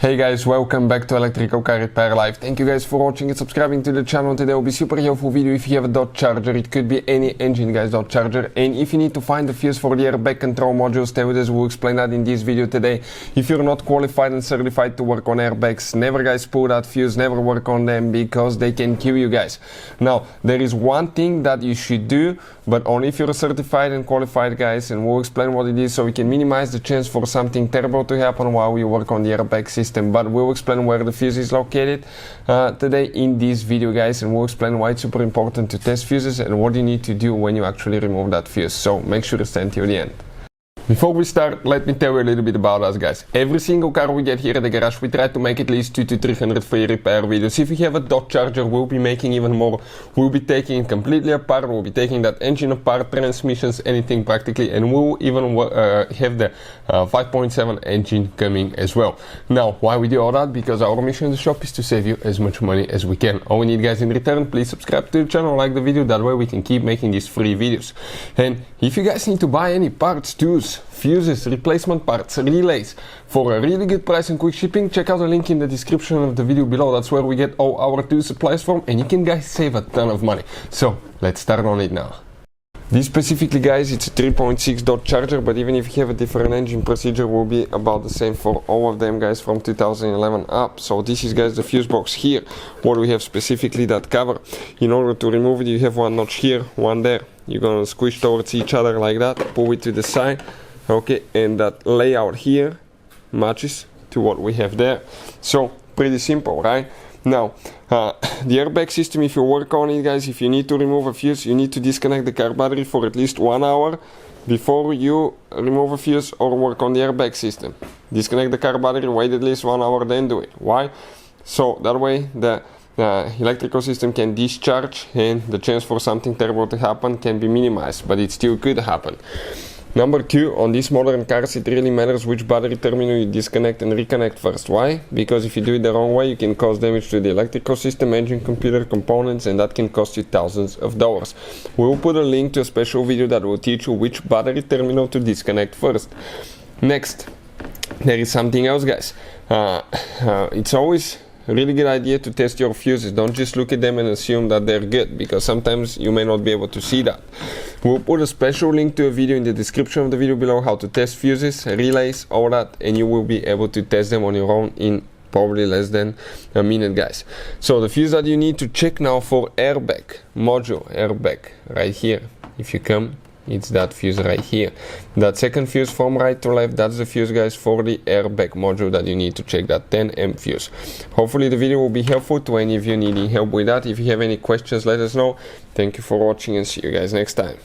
Hey guys, welcome back to Electrical Car Repair Live. Thank you guys for watching and subscribing to the channel. Today will be super helpful video if you have a dot charger. It could be any engine guys dot charger, and if you need to find the fuse for the airbag control module, stay with us, we'll explain that in this video today. If you're not qualified and certified to work on airbags, never guys pull that fuse, never work on them because they can kill you guys. Now there is one thing that you should do, but only if you're certified and qualified guys, and we'll explain what it is so we can minimize the chance for something terrible to happen while we work on the airbag system. But we'll explain where the fuse is located today in this video guys, and we'll explain why it's super important to test fuses and what you need to do when you actually remove that fuse. So make sure to stay until the end. Before we start, let me tell you a little bit about us guys. Every single car we get here at the garage, we try to make at least 200 to 300 free repair videos. If you have a dot charger, we'll be making even more. We'll be taking it completely apart, we'll be taking that engine apart, transmissions, anything practically, and we'll even have the 5.7 engine coming as well. Now, why we do all that? Because our mission in the shop is to save you as much money as we can. All we need guys in return, please subscribe to the channel, like the video, that way we can keep making these free videos. And if you guys need to buy any parts, tools, fuses, replacement parts, relays for a really good price and quick shipping, check out the link in the description of the video below. That's where we get all our tool supplies from, and you can guys save a ton of money. So let's start on it now. This specifically guys, it's a 3.6 dot charger, but even if you have a different engine, procedure will be about the same for all of them guys from 2011 up. So this is guys the fuse box here, what we have specifically that cover. In order to remove it, you have one notch here, one there. You're gonna squish towards each other like that, pull it to the side, okay, and that layout here matches to what we have there. So pretty simple, right? Now the airbag system, if you work on it guys, if you need to remove a fuse, you need to disconnect the car battery for at least 1 hour before you remove a fuse or work on the airbag system. Disconnect the car battery, wait at least 1 hour, then do it. Why? So that way the electrical system can discharge and the chance for something terrible to happen can be minimized, but it still could happen. Number 2, on these modern cars it really matters which battery terminal you disconnect and reconnect first. Why? Because if you do it the wrong way, you can cause damage to the electrical system, engine, computer, components, and that can cost you thousands of dollars. We will put a link to a special video that will teach you which battery terminal to disconnect first. Next, there is something else guys. It's always a really good idea to test your fuses. Don't just look at them and assume that they're good, because sometimes you may not be able to see that. We'll put a special link to a video in the description of the video below, how to test fuses, relays, all that, and you will be able to test them on your own in probably less than a minute guys. So the fuse that you need to check now for airbag module, airbag right here, if you come, it's that fuse right here. That second fuse from right to left, that's the fuse guys for the airbag module that you need to check, that 10 amp fuse. Hopefully the video will be helpful to any of you needing help with that. If you have any questions, let us know. Thank you for watching and see you guys next time.